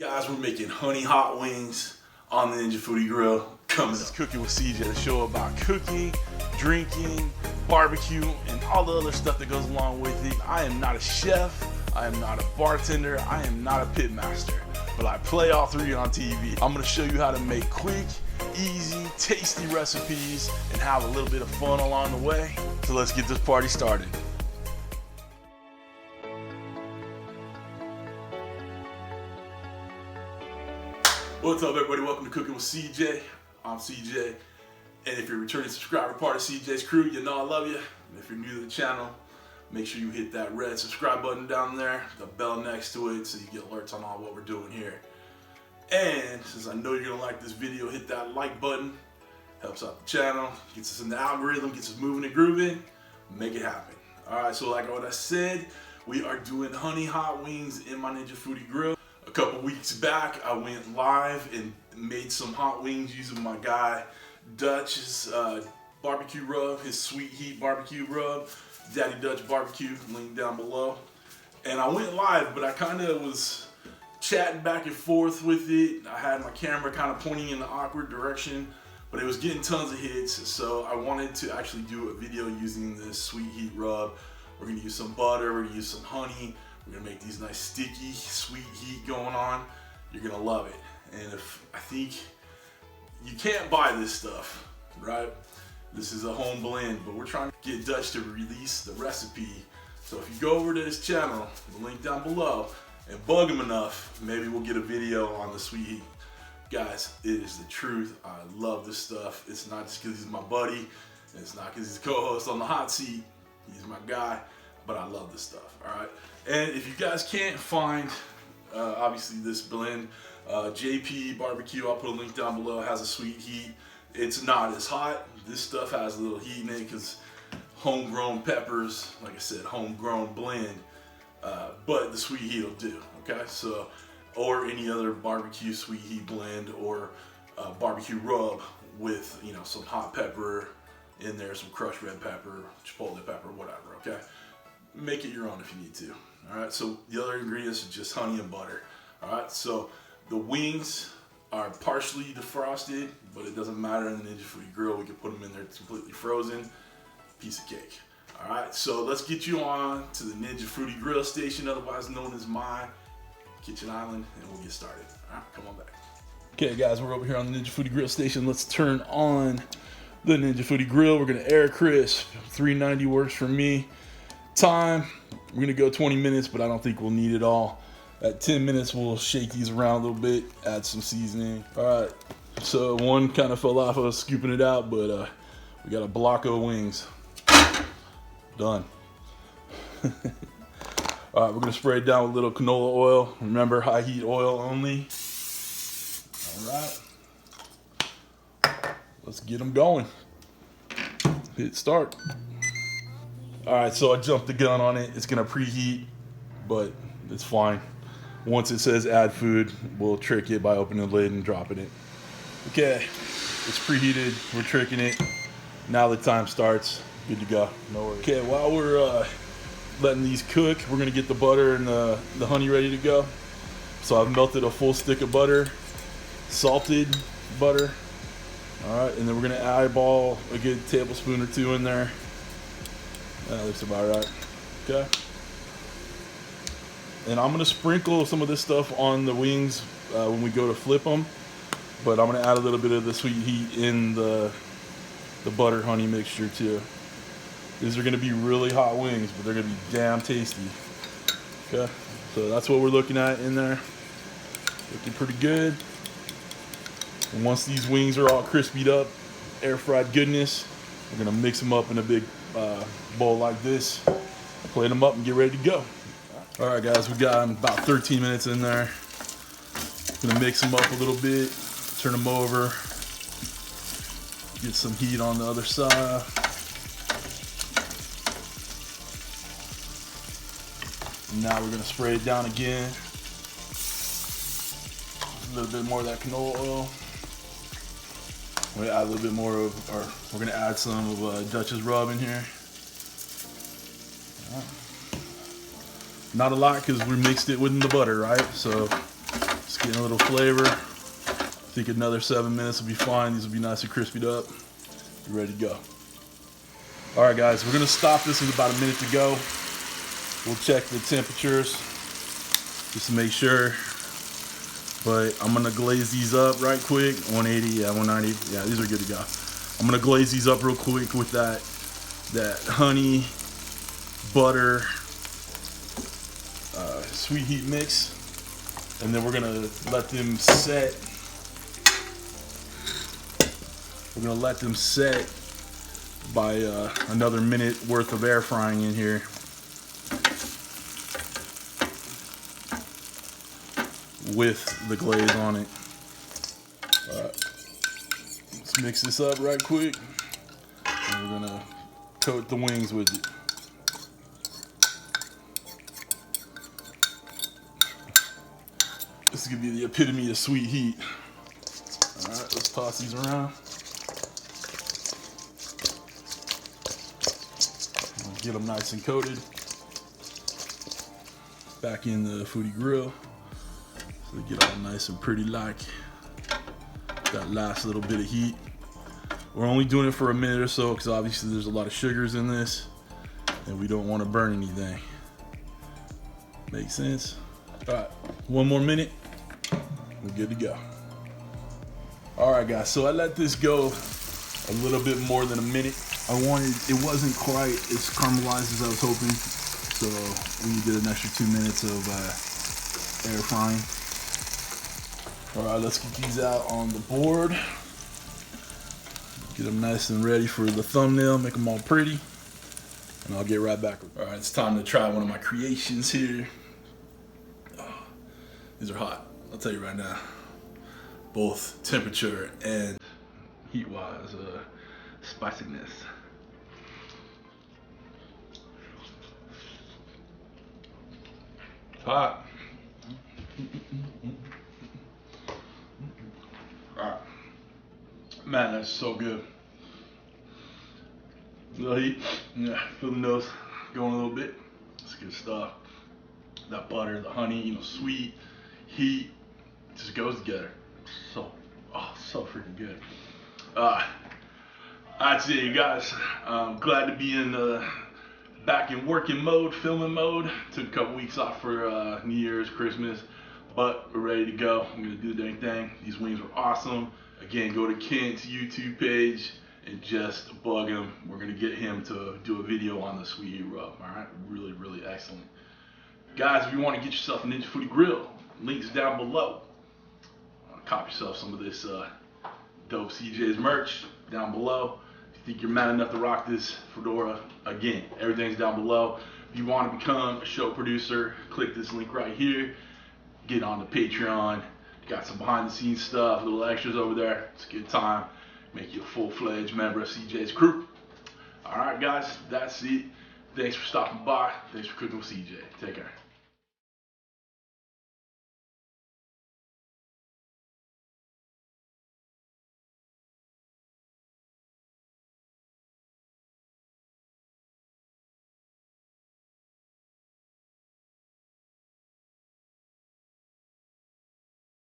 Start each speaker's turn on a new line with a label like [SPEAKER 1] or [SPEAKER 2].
[SPEAKER 1] Guys, we're making honey hot wings on the Ninja Foodi Grill. Coming up. Cooking with CJ, the show about cooking, drinking, barbecue, and all the other stuff that goes along with it. I am not a chef, I am not a bartender, I am not a pit master, but I play all three on TV. I'm gonna show you how to make quick, easy, tasty recipes and have a little bit of fun along the way. So let's get this party started. What's up, everybody? Welcome to Cooking with CJ. I'm CJ, and if you're a returning subscriber, part of CJ's crew, you know I love you. And if you're new to the channel, make sure you hit that red subscribe button down there, the bell next to it, so you get alerts on all what we're doing here. And since I know you're gonna like this video, hit that like button. Helps out the channel, gets us in the algorithm, gets us moving and grooving. Make it happen. All right, so like what I said, we are doing honey hot wings in my Ninja Foodi Grill. A couple weeks back, I went live and made some hot wings using my guy Dutch's barbecue rub, his sweet heat barbecue rub, Daddy Dutch BBQ, link down below. And I went live, but I kind of was chatting back and forth with it. I had my camera kind of pointing in the awkward direction, but it was getting tons of hits. So I wanted to actually do a video using this sweet heat rub. We're gonna use some butter, we're gonna use some honey. We're gonna make these nice sticky, sweet heat going on. You're gonna love it. And I think you can't buy this stuff, right? This is a home blend, but we're trying to get Dutch to release the recipe. So if you go over to his channel, the link down below, and bug him enough, maybe we'll get a video on the sweet heat. Guys, it is the truth. I love this stuff. It's not just because he's my buddy, and it's not because he's a co-host on the hot seat. He's my guy, but I love this stuff, all right? And if you guys can't find, obviously this blend, J.P.BBQ, I'll put a link down below, has a sweet heat. It's not as hot. This stuff has a little heat in it because homegrown peppers, like I said, homegrown blend, but the sweet heat will do, okay? So, or any other barbecue sweet heat blend or barbecue rub with, you know, some hot pepper in there, some crushed red pepper, chipotle pepper, whatever, okay? Make it your own if you need to. All right, so the other ingredients are just honey and butter. All right, so the wings are partially defrosted, but it doesn't matter in the Ninja Foodi Grill. We can put them in there completely frozen. Piece of cake. All right, so let's get you on to the Ninja Foodi Grill station, otherwise known as my kitchen island, and we'll get started. All right, come on back. Okay, guys, we're over here on the Ninja Foodi Grill station. Let's turn on the Ninja Foodi Grill. We're gonna air crisp. 390 works for me. Time, we're gonna go 20 minutes, but I don't think we'll need it all. At 10 minutes, we'll shake these around a little bit, add some seasoning. All right, so one kind of fell off, I was scooping it out, but we got a block of wings. Done. All right, we're gonna spray it down with a little canola oil. Remember, high heat oil only. All right, let's get them going. Hit start. All right, so I jumped the gun on it. It's gonna preheat, but it's fine. Once it says add food, we'll trick it by opening the lid and dropping it. Okay, it's preheated, we're tricking it. Now the time starts, good to go, no worries. Okay, while we're letting these cook, we're gonna get the butter and the honey ready to go. So I've melted a full stick of butter, salted butter. All right, and then we're gonna eyeball a good tablespoon or two in there. That looks about right. Okay. And I'm gonna sprinkle some of this stuff on the wings when we go to flip them, but I'm gonna add a little bit of the sweet heat in the butter honey mixture too. These are gonna be really hot wings, but they're gonna be damn tasty. Okay, so that's what we're looking at in there. Looking pretty good. And once these wings are all crispied up, air fried goodness, we're gonna mix them up in a big bowl like this, plate them up and get ready to go. All right, guys, we got them about 13 minutes in there. Gonna mix them up a little bit, turn them over, get some heat on the other side. And now we're gonna spray it down again. A little bit more of that canola oil. We're gonna add a little bit more of, or we're gonna add some of Dutch's rub in here. All right. Not a lot because we mixed it with the butter, right? So it's getting a little flavor. I think another 7 minutes will be fine. These will be nice and crispied up. Be ready to go. All right, guys, we're gonna stop this with about a minute to go. We'll check the temperatures just to make sure. But I'm gonna glaze these up right quick. 180, yeah, 190, yeah, these are good to go. I'm gonna glaze these up real quick with that honey, butter, sweet heat mix, and then we're gonna let them set. We're gonna let them set by another minute worth of air frying in here. With the glaze on it. All right, let's mix this up right quick, and we're gonna coat the wings with it. This is gonna be the epitome of sweet heat. All right, let's toss these around. Get them nice and coated. Back in the Foodi Grill. So they get all nice and pretty like that last little bit of heat. We're only doing it for a minute or so because obviously there's a lot of sugars in this and we don't want to burn anything. Makes sense? All right, one more minute, we're good to go. All right, guys, so I let this go a little bit more than a minute. It wasn't quite as caramelized as I was hoping, so we did an extra 2 minutes of air frying. All right, let's get these out on the board. Get them nice and ready for the thumbnail, make them all pretty, and I'll get right back. All right, it's time to try one of my creations here. Oh, these are hot, I'll tell you right now. Both temperature and heat-wise, spiciness. Hot. Alright. Man, that's so good. A little heat. Yeah, feel the nose going a little bit. That's good stuff. That butter, the honey, you know, sweet, heat, just goes together. So freaking good. That's it, you guys. I'm glad to be back in working mode, filming mode. Took a couple weeks off for New Year's, Christmas, but we're ready to go. I'm gonna do the dang thing. These wings were awesome. Again, go to Kent's YouTube page and just bug him. We're gonna get him to do a video on the sweet heat rub. All right, really, really excellent. Guys, if you want to get yourself a Ninja Foodi Grill, links down below. Cop yourself some of this dope CJ's merch down below. If you think you're man enough to rock this Fedora, again, everything's down below. If you want to become a show producer, click this link right here. Get on the Patreon. Got some behind the scenes stuff, little extras over there. It's a good time. Make you a full-fledged member of CJ's crew. All right, guys, that's it. Thanks for stopping by. Thanks for cooking with CJ. Take care.